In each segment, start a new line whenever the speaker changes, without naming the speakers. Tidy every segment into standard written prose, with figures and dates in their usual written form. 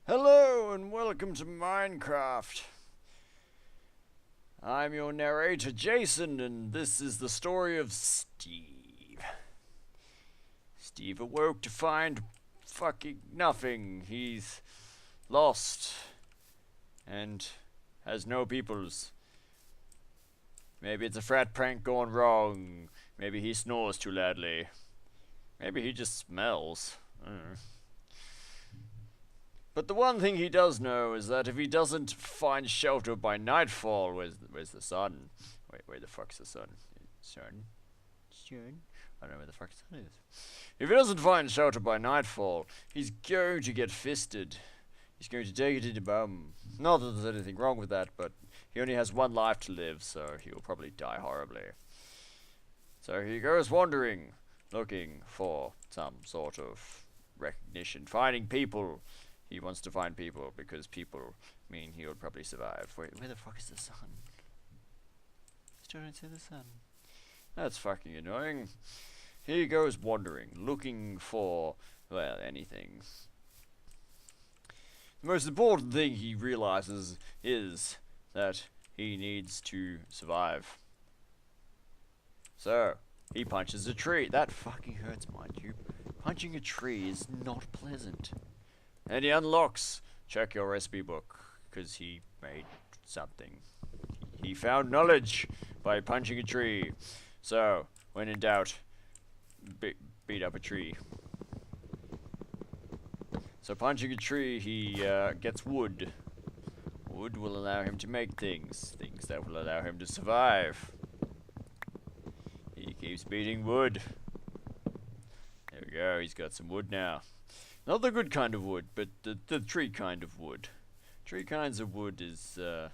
Hello and welcome to Minecraft. I'm your narrator Jason, and this is the story of Steve. Steve awoke to find fucking nothing. He's lost and has no peoples. Maybe it's a frat prank gone wrong. Maybe he snores too loudly. Maybe he just smells. I don't know. But the one thing he does know is that if he doesn't find shelter by nightfall, where's the sun? Wait, where the fuck's the sun? Sun? Sun? I don't know where the fuck the sun is. If he doesn't find shelter by nightfall, he's going to get fisted. He's going to take it in the bum. Not that there's anything wrong with that, but he only has one life to live, so he'll probably die horribly. So he goes wandering, looking for some sort of recognition, finding people. He wants to find people because people mean he would probably survive. Wait, where the fuck is the sun? Still don't see the sun. That's fucking annoying. He goes wandering, looking for, well, anything. The most important thing he realizes is that he needs to survive. So, he punches a tree. That fucking hurts, mind you. Punching a tree is not pleasant. And he unlocks, check your recipe book, because he made something. He found knowledge by punching a tree. So, when in doubt, beat up a tree. So punching a tree, he gets wood. Wood will allow him to make things that will allow him to survive. He keeps beating wood. There we go, he's got some wood now. Not the good kind of wood, but the tree kind of wood. Tree kinds of wood is, yeah,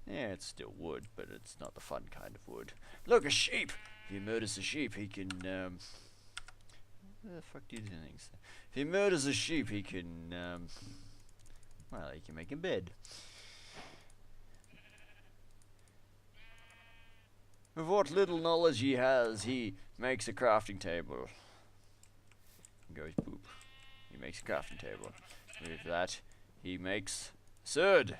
it's still wood, but it's not the fun kind of wood. Look, a sheep! If he murders a sheep, he can, where the fuck do you think? If he murders a sheep, he can, well, he can make a bed. With what little knowledge he has, he makes a crafting table. Goes poop. He makes a crafting table. With that, he makes sword.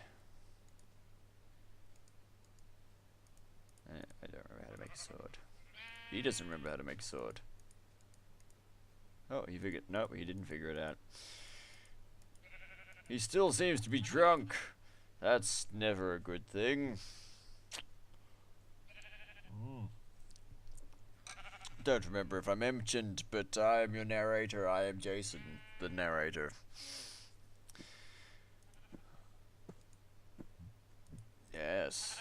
I don't remember how to make a sword. He doesn't remember how to make a sword. Oh, he figured. Nope, he didn't figure it out. He still seems to be drunk. That's never a good thing. Don't remember if I mentioned, but I am your narrator. I am Jason, the narrator. Yes.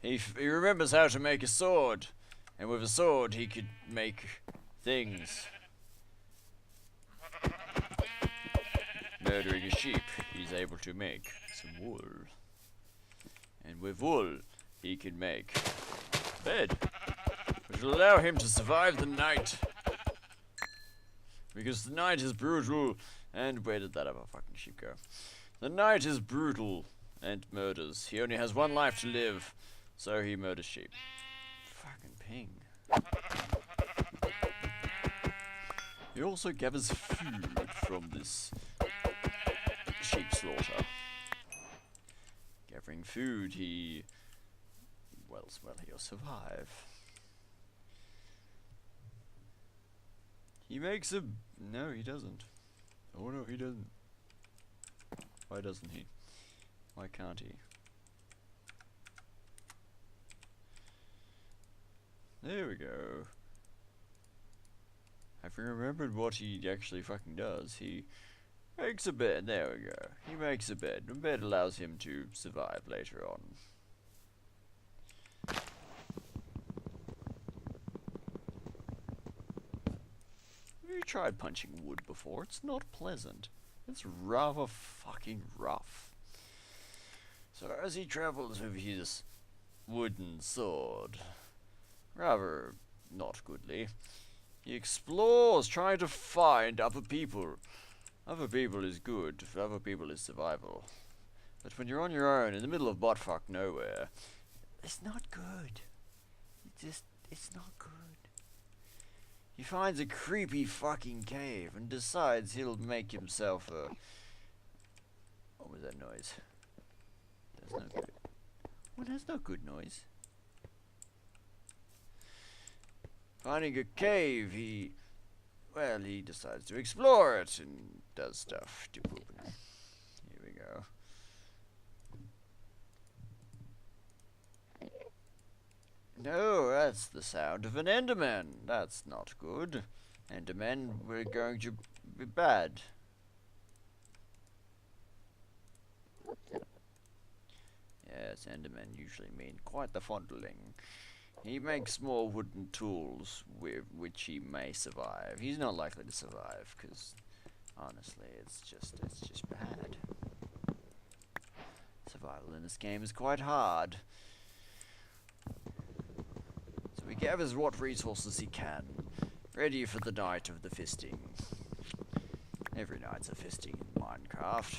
He remembers how to make a sword, and with a sword he could make things. Murdering a sheep, he's able to make some wool. And with wool, he can make a bed, which will allow him to survive the night. Because the night is brutal, and where did that other fucking sheep go? The night is brutal and murders. He only has one life to live, so he murders sheep. Fucking ping. He also gathers food from this sheep slaughter. Gathering food, he'll survive. He makes a... No, he doesn't. Oh no, he doesn't. Why doesn't he? Why can't he? There we go. I've remembered what he actually fucking does. He makes a bed. There we go. He makes a bed. The bed allows him to survive later on. Have you tried punching wood before? It's not pleasant. It's rather fucking rough. So as he travels with his wooden sword, rather not goodly, he explores, trying to find other people. Other people is good, other people is survival. But when you're on your own, in the middle of buttfuck nowhere, it's not good. It's not good. He finds a creepy fucking cave and decides he'll make himself a What was that noise? That's no good. Well, that's not good noise. Finding a cave, he decides to explore it and does stuff to open it. Here we go. No, that's the sound of an Enderman. That's not good. Endermen were going to be bad. Yes, Endermen usually mean quite the fondling. He makes small wooden tools with which he may survive. He's not likely to survive, because honestly, it's just bad. Survival in this game is quite hard. So he gathers what resources he can, ready for the night of the fisting. Every night's a fisting in Minecraft,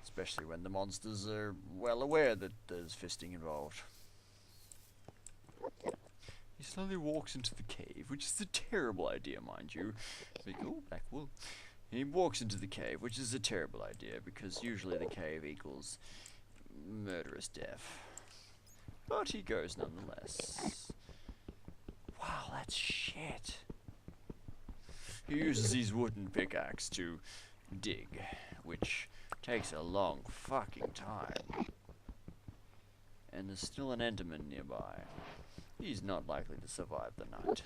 especially when the monsters are well aware that there's fisting involved. He slowly walks into the cave, which is a terrible idea, mind you. Oh, back wool. He walks into the cave, which is a terrible idea, because usually the cave equals murderous death. But he goes nonetheless. Wow, that's shit. He uses his wooden pickaxe to dig, which takes a long fucking time. And there's still an Enderman nearby. He's not likely to survive the night.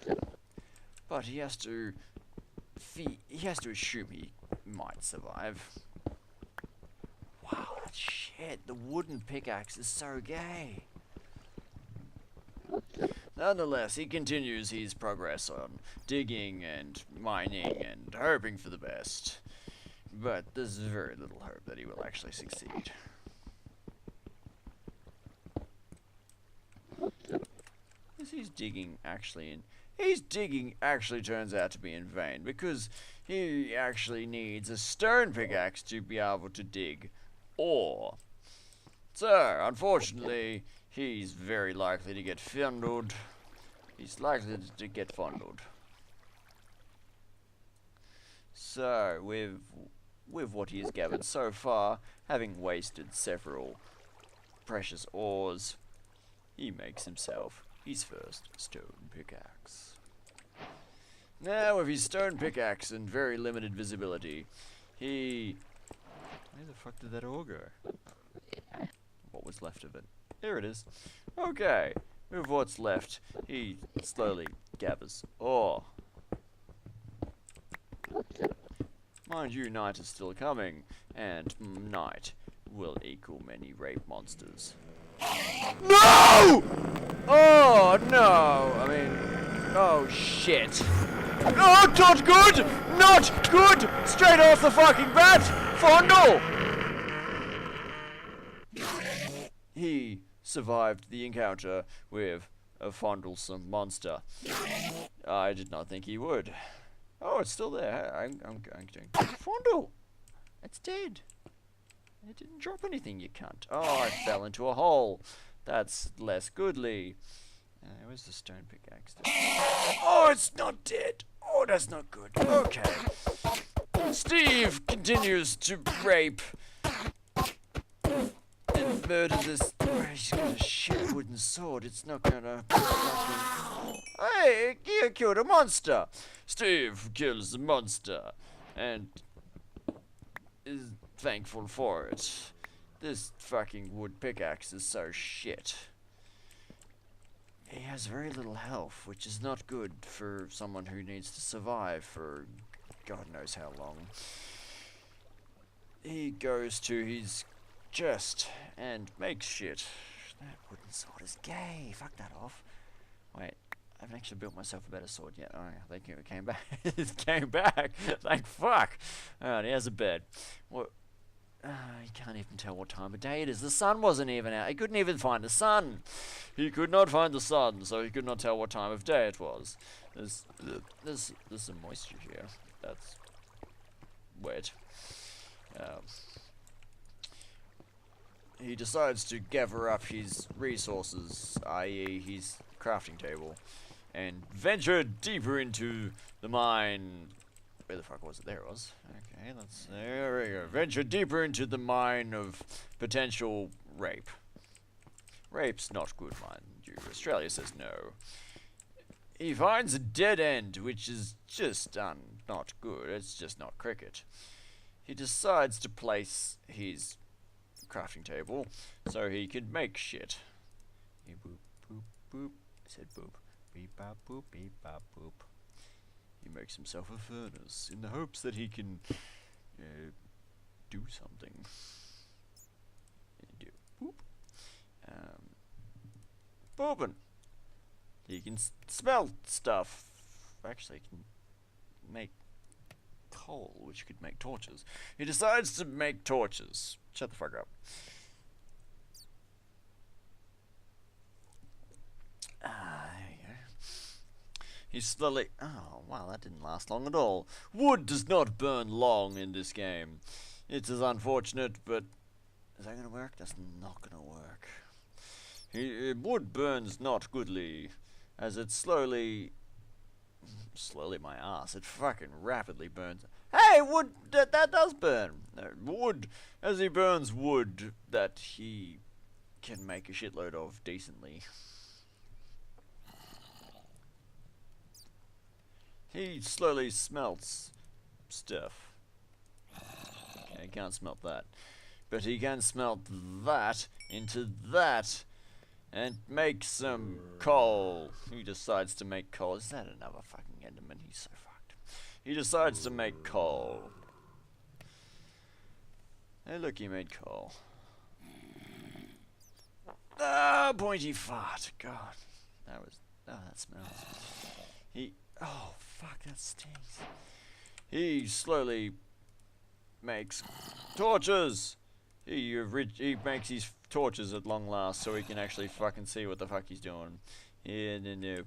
But he has to assume he might survive. Wow, that's shit. The wooden pickaxe is so gay. Nonetheless, he continues his progress on digging and mining and hoping for the best. But there's very little hope that he will actually succeed. His digging actually turns out to be in vain, because he actually needs a stone pickaxe to be able to dig ore. So, unfortunately, he's very likely to get fondled. He's likely to get fondled. So, with what he has gathered so far, having wasted several precious ores, he makes himself his first stone pickaxe. Now, with his stone pickaxe and very limited visibility, where the fuck did that ore go? What was left of it? There it is. Okay, with what's left, he slowly gathers ore. Mind you, night is still coming, and night will equal many rape monsters. No! Oh, no! I mean, oh, shit. Oh, not good! Not good! Straight off the fucking bat! Fondle! He survived the encounter with a fondlesome monster. I did not think he would. Oh, it's still there. I'm going to fondle. It's dead. It didn't drop anything, you cunt. Oh, I fell into a hole. That's less goodly. Where's the stone pickaxe? Oh, it's not dead. Oh, that's not good. Okay. Steve continues to rape and murder this. He's got a shit wooden sword. It's not gonna. Hey, you killed a monster. Steve kills the monster and is thankful for it. This fucking wood pickaxe is so shit. He has very little health, which is not good for someone who needs to survive for God knows how long. He goes to his chest and makes shit. That wooden sword is gay. Fuck that off. Wait, I haven't actually built myself a better sword yet. Oh, thank you. It came back. It came back. Thank fuck. Alright, he has a bed. What? You can't even tell what time of day it is. The sun wasn't even out. He couldn't even find the sun. He could not find the sun, so he could not tell what time of day it was. There's some moisture here. That's wet. He decides to gather up his resources, i.e. his crafting table, and venture deeper into the mine where the fuck was it? There it was. Okay, there we go. Venture deeper into the mine of potential rape. Rape's not good, mind you. Australia says no. He finds a dead end, which is just not good. It's just not cricket. He decides to place his crafting table so he can make shit. He boop, boop, boop. I said boop. Beep, bop, boop, beep, bop, boop. He makes himself a furnace in the hopes that he can do something. Do boop. Boopin'. He can smell stuff. Actually, he can make coal, which could make torches. He decides to make torches. Shut the fuck up. There you go. He slowly... Oh, wow, that didn't last long at all. Wood does not burn long in this game. It is unfortunate, but... Is that gonna work? That's not gonna work. Wood burns not goodly, as it slowly my ass, it fucking rapidly burns. Hey, wood, that does burn. Wood, as he burns wood that he can make a shitload of decently. He slowly smelts stuff. Okay, he can't smelt that. But he can smelt that into that and make some coal. He decides to make coal. Is that another fucking Enderman? He's so fucked. He decides to make coal. Hey, look, he made coal. Ah, pointy fart. God, that was. Oh, that smells. Oh, fuck, that stinks. He slowly makes torches. He makes his torches at long last so he can actually fucking see what the fuck he's doing. And then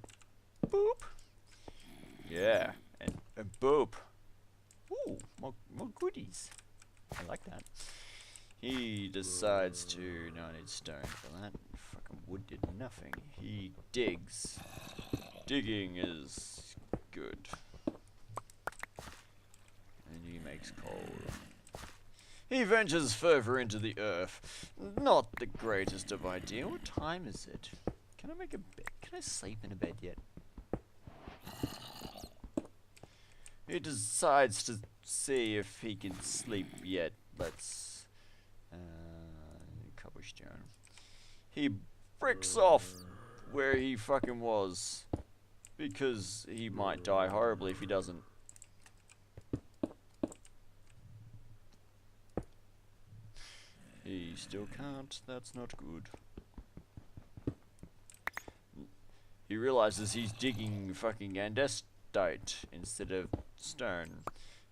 boop. Yeah, and boop. Ooh, more goodies. I like that. He decides to... No, I need stone for that. Fucking wood did nothing. He digs. Digging is good. And he makes coal. He ventures further into the earth. Not the greatest of ideas. What time is it? Can I make a bed? Can I sleep in a bed yet? He decides to see if he can sleep yet. Let's... cobblestone. He bricks off where he fucking was. Because he might die horribly if he doesn't. He still can't. That's not good. He realizes he's digging fucking andesite instead of stone.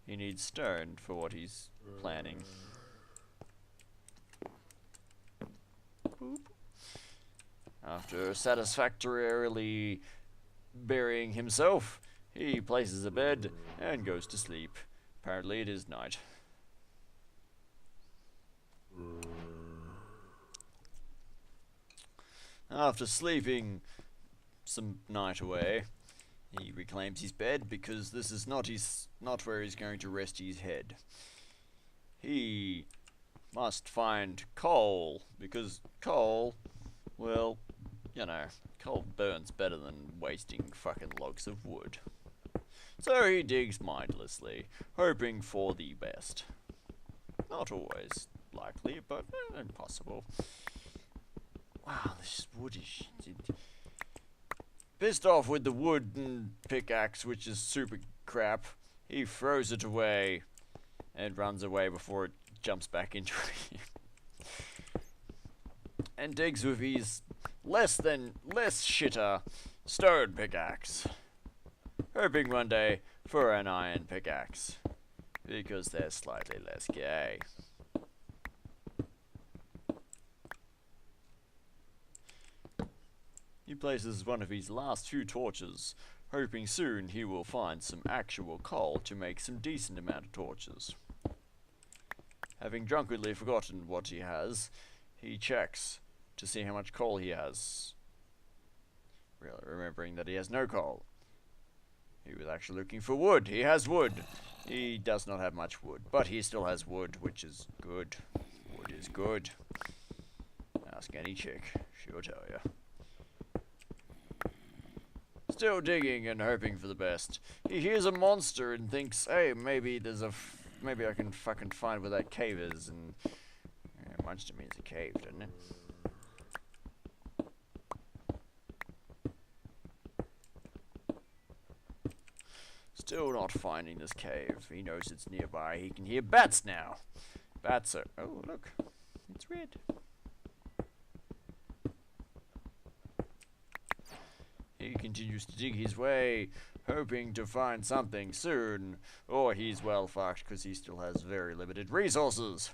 He needs stone for what he's planning. Boop. After satisfactorily burying himself, he places a bed and goes to sleep. Apparently it is night. After sleeping some night away, he reclaims his bed because this is not where he's going to rest his head. He must find coal because coal, well, you know, coal burns better than wasting fucking logs of wood. So he digs mindlessly, hoping for the best. Not always likely, but impossible. Wow, this wood is... Pissed off with the wooden pickaxe, which is super crap, he throws it away and runs away before it jumps back into him. And digs with his less shitter stone pickaxe, hoping one day for an iron pickaxe, because they're slightly less gay. He places one of his last few torches, hoping soon he will find some actual coal to make some decent amount of torches. Having drunkenly forgotten what he has, he checks to see how much coal he has, remembering that he has no coal. He was actually looking for wood. He has wood. He does not have much wood, but he still has wood, which is good. Wood is good. Ask any chick. She'll tell you. Still digging and hoping for the best. He hears a monster and thinks, hey, maybe maybe I can fucking find where that cave is. And monster means a cave, doesn't it? Still not finding this cave. He knows it's nearby. He can hear bats now. Bats are... Oh, look. It's red. He continues to dig his way, hoping to find something soon. Or he's well fucked because he still has very limited resources.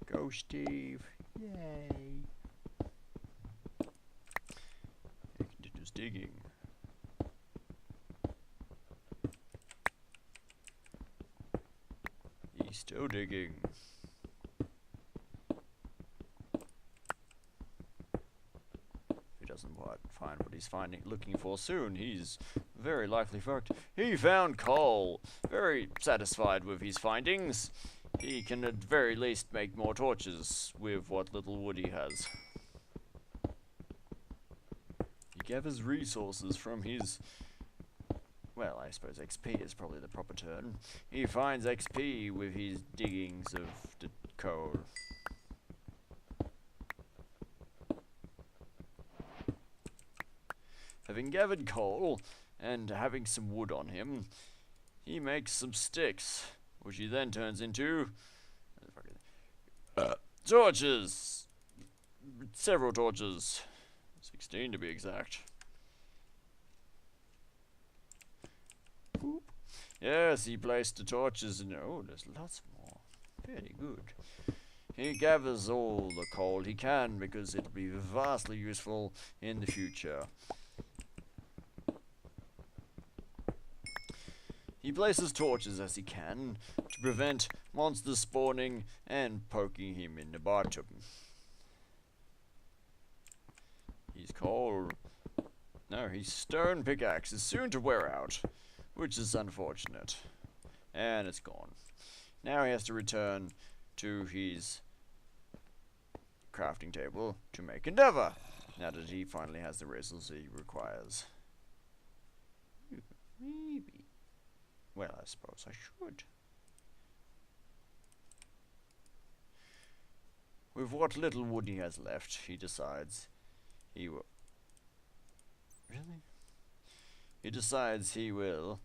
Go, Steve. Yay. He continues digging. He's still digging. Doesn't find what he's looking for soon, he's very likely fucked. He found coal. Very satisfied with his findings. He can at very least make more torches with what little wood he has. He gathers resources from his... Well, I suppose XP is probably the proper term. He finds XP with his diggings of the coal. Having gathered coal, and having some wood on him, he makes some sticks, which he then turns into... torches! Several torches. 16 to be exact. Boop. Yes, he placed the torches in... Oh, there's lots more. Very good. He gathers all the coal he can, because it'll be vastly useful in the future. He places torches as he can to prevent monsters spawning and poking him in the bottom. His coal... No, his stone pickaxe is soon to wear out, which is unfortunate. And it's gone. Now he has to return to his crafting table to make Endeavor, now that he finally has the resources he requires. Maybe. Well, I suppose I should. With what little wood he has left, he decides he will... Really? He decides he will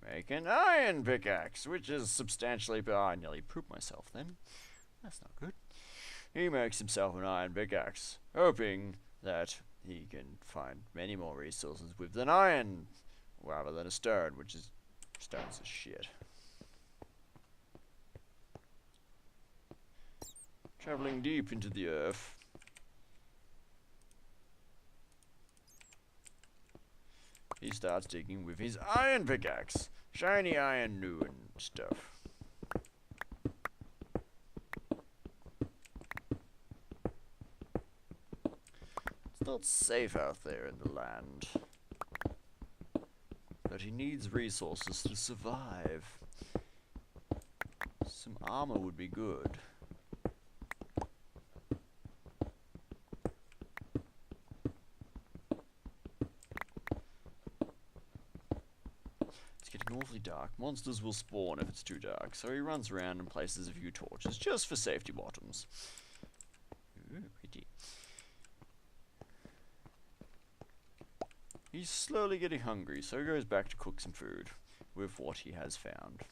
make an iron pickaxe, which is substantially... Oh, I nearly pooped myself then. That's not good. He makes himself an iron pickaxe, hoping that he can find many more resources with an iron rather than a stone, which is... Stones is shit. Traveling deep into the earth. He starts digging with his iron pickaxe. Shiny iron new and stuff. It's not safe out there in the land. But he needs resources to survive. Some armor would be good. It's getting awfully dark. Monsters will spawn if it's too dark, so he runs around and places a few torches just for safety bottoms. Ooh, pretty. He's slowly getting hungry, so he goes back to cook some food with what he has found.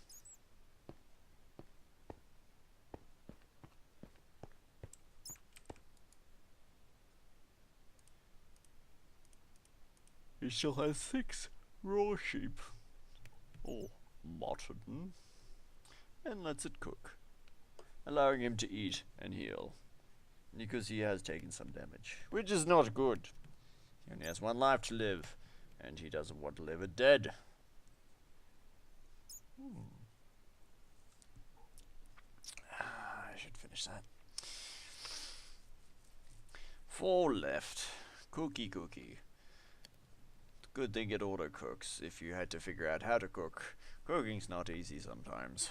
He still has 6 raw sheep, or mutton, and lets it cook, allowing him to eat and heal, because he has taken some damage, which is not good. He only has 1 life to live, and he doesn't want to live it dead. I should finish that. 4 left. Cookie. Good thing it auto cooks if you had to figure out how to cook. Cooking's not easy sometimes.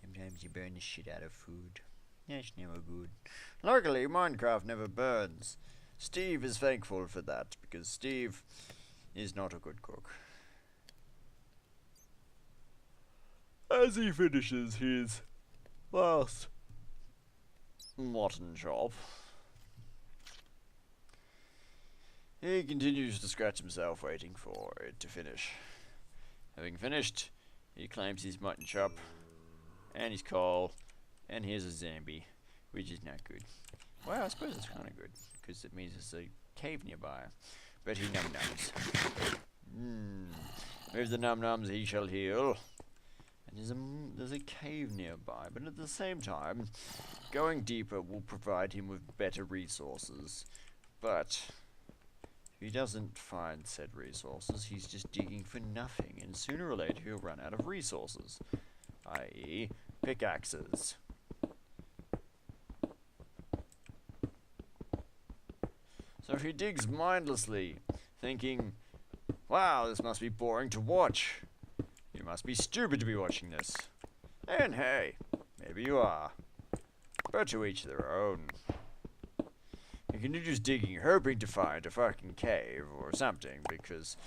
Sometimes you burn the shit out of food. That's never good. Luckily, Minecraft never burns. Steve is thankful for that, because Steve is not a good cook. As he finishes his last mutton chop, he continues to scratch himself, waiting for it to finish. Having finished, he claims his mutton chop, and his coal, and here's a zombie, which is not good. Well, I suppose it's kind of good, because it means there's a cave nearby. But he num-nums. With the num-nums he shall heal. And there's a cave nearby, but at the same time, going deeper will provide him with better resources. But if he doesn't find said resources, he's just digging for nothing, and sooner or later he'll run out of resources, i.e. pickaxes. So he digs mindlessly, thinking, wow, this must be boring to watch. You must be stupid to be watching this. And hey, maybe you are. But to each their own. He continues digging, hoping to find a fucking cave or something, because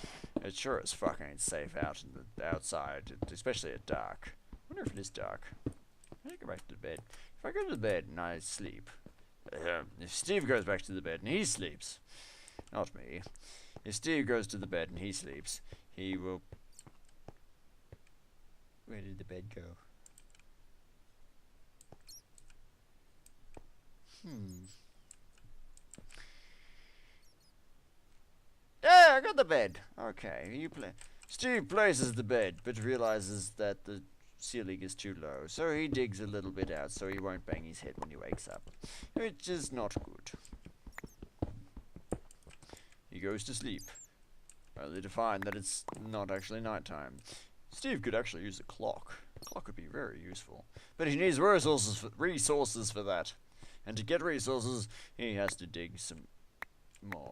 it sure as fuck ain't safe out in the outside, especially at dark. I wonder if it is dark. I need to go back to bed. If I go to bed and I sleep, if Steve goes back to the bed and he sleeps, not me, if Steve goes to the bed and he sleeps, he will... Where did the bed go? Yeah, I got the bed. Okay, Steve places the bed, but realizes that the ceiling is too low, so he digs a little bit out so he won't bang his head when he wakes up, which is not good. He goes to sleep, only to find that it's not actually nighttime. Steve could actually use a clock. A clock would be very useful, but he needs resources for that, and to get resources, he has to dig some more.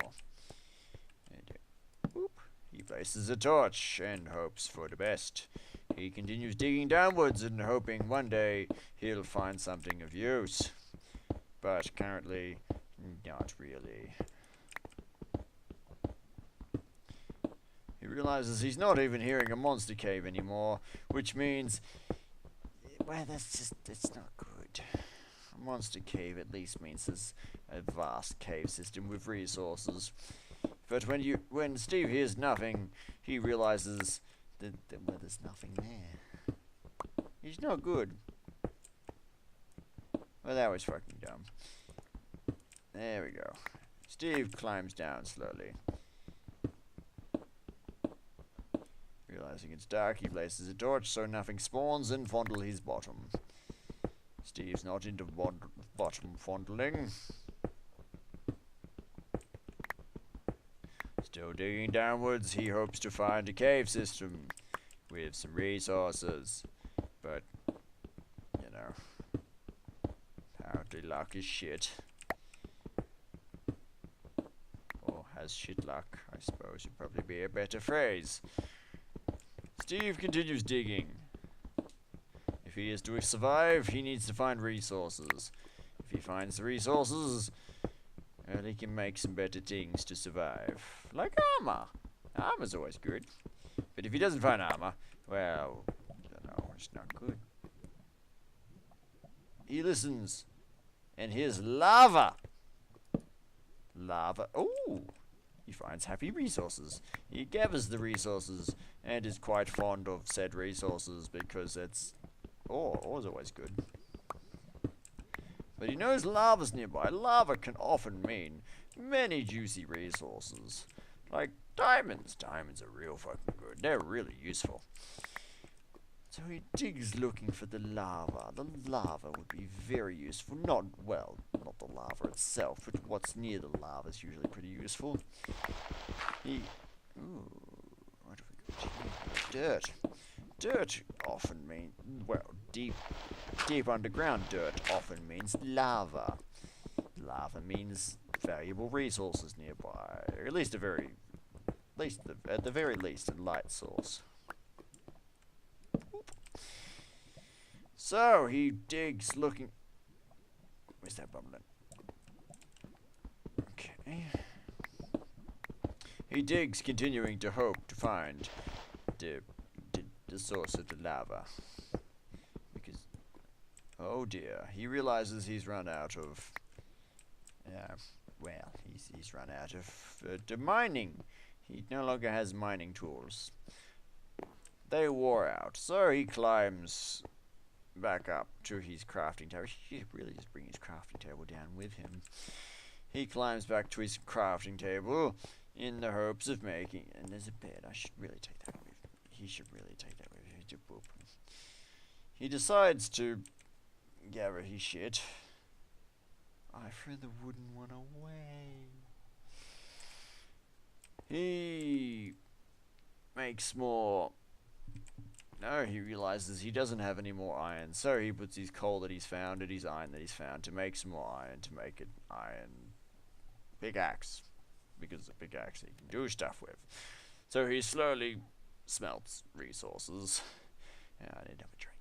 He places a torch and hopes for the best. He continues digging downwards and hoping one day he'll find something of use. But currently, not really. He realizes he's not even hearing a monster cave anymore, which means, well, it's not good. A monster cave at least means there's a vast cave system with resources. But when Steve hears nothing, he realizes that well, there's nothing there. He's not good. Well, that was fucking dumb. There we go. Steve climbs down slowly. Realizing it's dark, he places a torch so nothing spawns and fondle his bottom. Steve's not into bottom fondling. Still digging downwards, he hopes to find a cave system with some resources. But, you know, apparently luck is shit. Or has shit luck, I suppose would probably be a better phrase. Steve continues digging. If he is to survive, he needs to find resources. If he finds the resources, well, he can make some better things to survive. Like armor. Armor's always good. But if he doesn't find armor, well, I don't know, it's not good. He listens and hears lava. Lava. Oh! He finds happy resources. He gathers the resources and is quite fond of said resources because it's... ore's always good. But he knows lava's nearby. Lava can often mean many juicy resources. Like diamonds. Diamonds are real fucking good. They're really useful. So he digs looking for the lava. The lava would be very useful. Not the lava itself, but what's near the lava is usually pretty useful. What have we got here? Dirt. Dirt often means, well, deep underground dirt often means lava. Lava means valuable resources nearby, or at least at the very least, a light source. So he digs, looking. Where's that bubbling? Okay. He digs, continuing to hope to find the source of the lava. Because, oh dear, he realizes he's run out of. Well, he's run out of the mining. He no longer has mining tools. They wore out, so he climbs back up to his crafting table. He should really just bring his crafting table down with him. He climbs back to his crafting table in the hopes of making. And there's a bed. I should really take that with me. He should really take that with him. He decides to gather his shit. I threw the wooden one away. He makes more. No, he realizes he doesn't have any more iron, so he puts his coal that he's found and his iron that he's found to make some more iron, to make an iron pickaxe. Because the pickaxe he can do stuff with. So he slowly smelts resources. Yeah, I need to have a drink.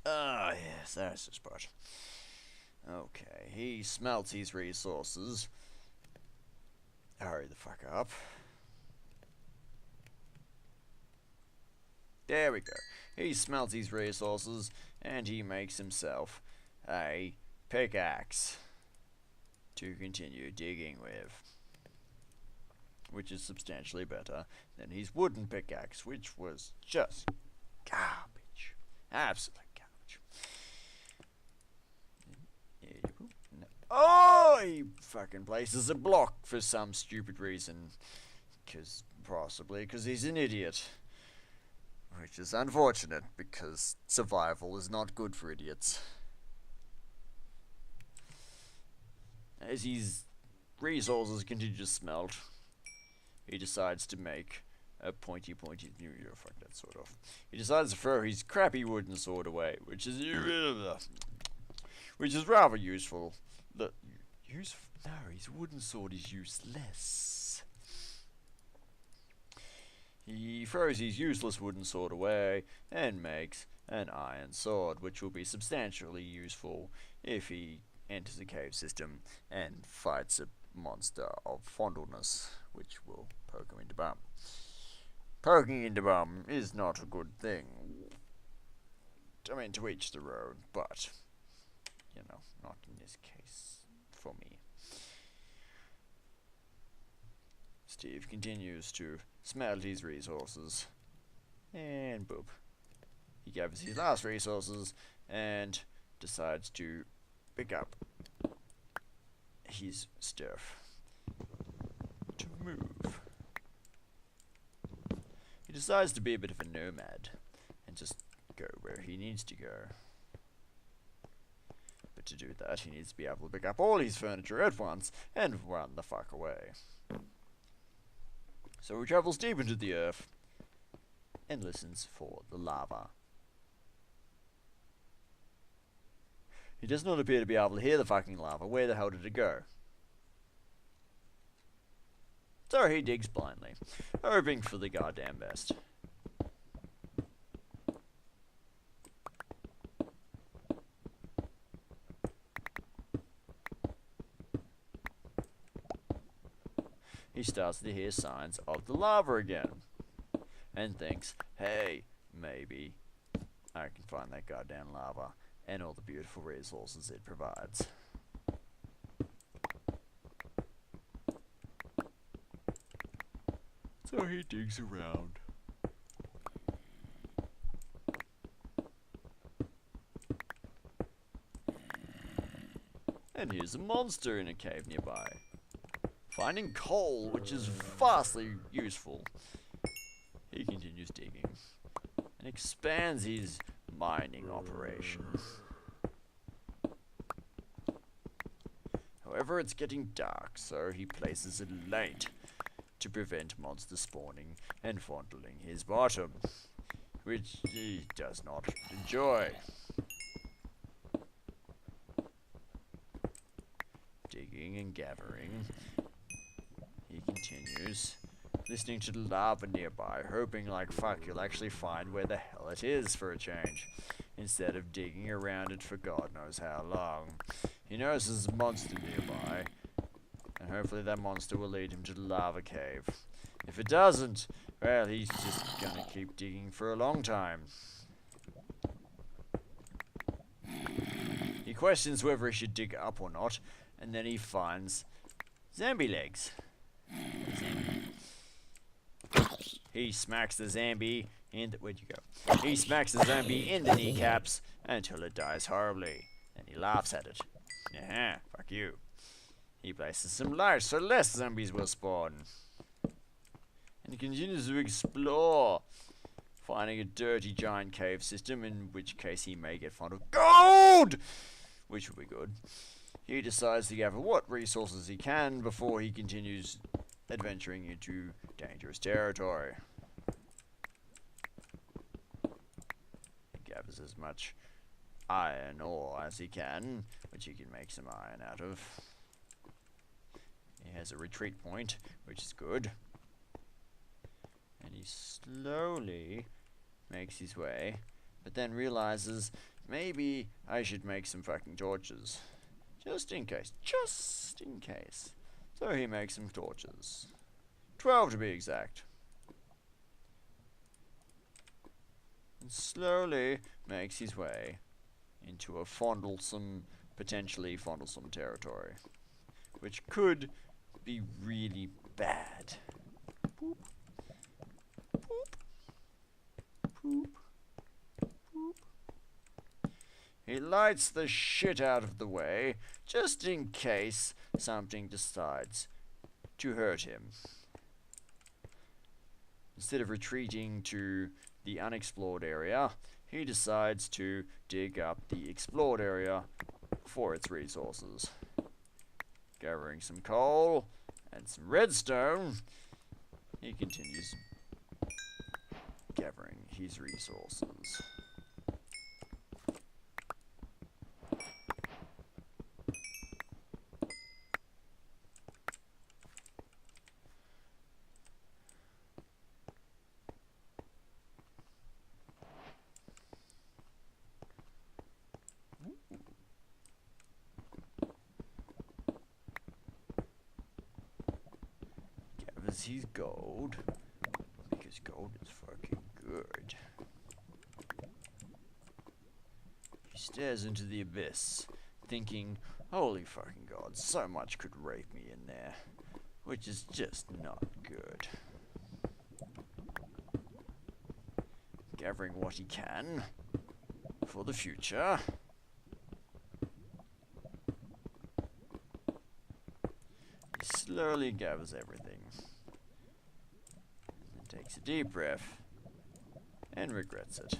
Ah, yes, that's the spot. Okay, he smelts his resources. Hurry the fuck up. There we go. He smelts his resources, and he makes himself a pickaxe to continue digging with. Which is substantially better than his wooden pickaxe, which was just garbage. Absolute garbage. Oh, he fucking places a block for some stupid reason. Possibly because he's an idiot. Which is unfortunate, because survival is not good for idiots. As his resources continue to smelt, he decides to make a pointy, fuck that sword off. He decides to throw his crappy wooden sword away, which is rather useful. No, his wooden sword is useless. He throws his useless wooden sword away and makes an iron sword, which will be substantially useful if he enters a cave system and fights a monster of fondleness, which will poke him into bum. Poking into bum is not a good thing. I mean, to each their own, but, not in this case for me. Steve continues to smelt his resources, and boop. He gathers his last resources and decides to pick up his stuff to move. He decides to be a bit of a nomad and just go where he needs to go. But to do that, he needs to be able to pick up all his furniture at once and run the fuck away. So he travels deep into the earth and listens for the lava. He does not appear to be able to hear the fucking lava. Where the hell did it go? So he digs blindly, hoping for the goddamn best. He starts to hear signs of the lava again, and thinks, hey, maybe I can find that goddamn lava and all the beautiful resources it provides. So he digs around. And here's a monster in a cave nearby. Finding coal, which is vastly useful. He continues digging and expands his mining operations. However, it's getting dark, so he places a light to prevent monsters spawning and fondling his bottom, which he does not enjoy. gathering, he continues, listening to the lava nearby, hoping like fuck he'll actually find where the hell it is for a change, instead of digging around it for God knows how long. He knows there's a monster nearby, and hopefully that monster will lead him to the lava cave. If it doesn't, well, he's just gonna keep digging for a long time. He questions whether he should dig up or not, and then he finds zombie legs. He smacks the zombie in the... Where'd you go? He smacks the zombie in the kneecaps until it dies horribly. Then he laughs at it. Fuck you. He places some lights so less zombies will spawn. And he continues to explore, finding a dirty giant cave system, in which case he may get fond of gold! Which will be good. He decides to gather what resources he can before he continues adventuring into dangerous territory. He gathers as much iron ore as he can, which he can make some iron out of. He has a retreat point, which is good. And he slowly makes his way, but then realizes, maybe I should make some fucking torches. Just in case. Just in case. So he makes some torches. 12 to be exact. And slowly makes his way into a potentially fondlesome territory, which could be really bad. Boop. Boop. Boop. Boop. He lights the shit out of the way, just in case something decides to hurt him. Instead of retreating to the unexplored area, he decides to dig up the explored area for its resources. Gathering some coal and some redstone, he continues gathering his resources. Gathers his gold, because gold is fucking good. He stares into the abyss, thinking, holy fucking god, so much could rape me in there, which is just not good. Gathering what he can for the future. He slowly gathers everything, and takes a deep breath, and regrets it.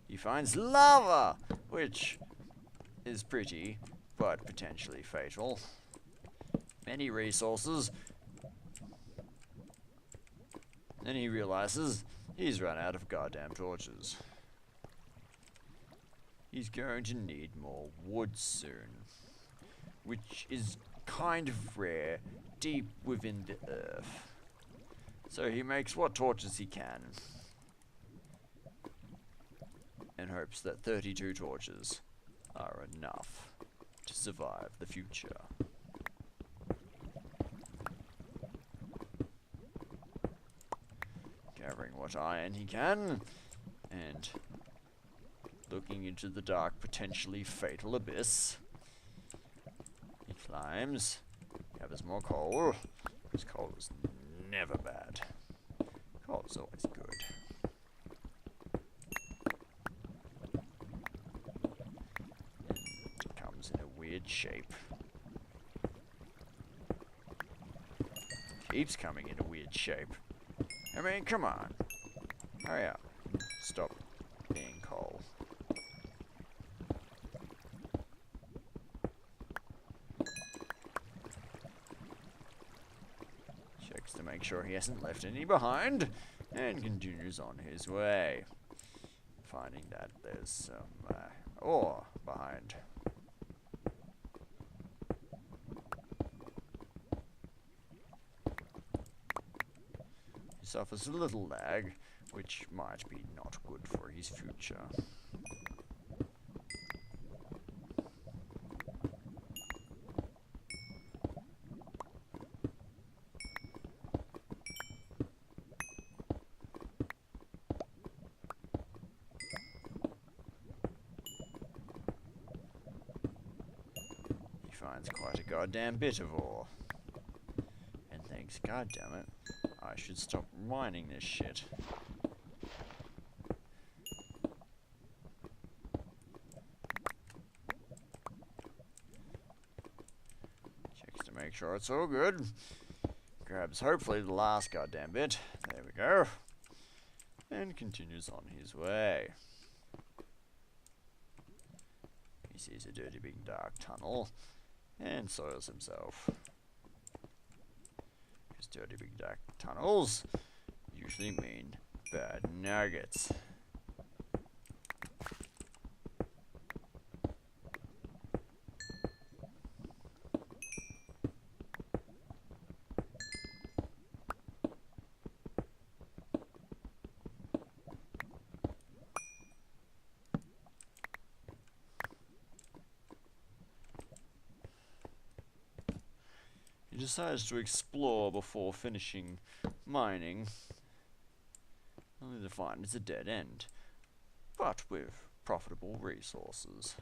He finds lava, which is pretty, but potentially fatal. Many resources. Then he realizes he's run out of goddamn torches. He's going to need more wood soon, which is kind of rare deep within the earth. So he makes what torches he can, and hopes that 32 torches are enough to survive the future. Gathering what iron he can, and looking into the dark, potentially fatal abyss. He climbs, gathers more coal, because coal is never bad. Coal is always good. And it comes in a weird shape. Keeps coming in a weird shape. I mean, come on. Hurry up. Stop being coal. Checks to make sure he hasn't left any behind, and continues on his way, finding that there's some ore behind. He suffers a little lag, which might be not good for his future. Finds quite a goddamn bit of ore. And thinks, goddammit, I should stop mining this shit. Checks to make sure it's all good. Grabs hopefully the last goddamn bit. There we go. And continues on his way. He sees a dirty big dark tunnel. And soils himself. Because dirty big dark tunnels usually mean bad nuggets. He decides to explore before finishing mining, only to find it's a dead end, but with profitable resources.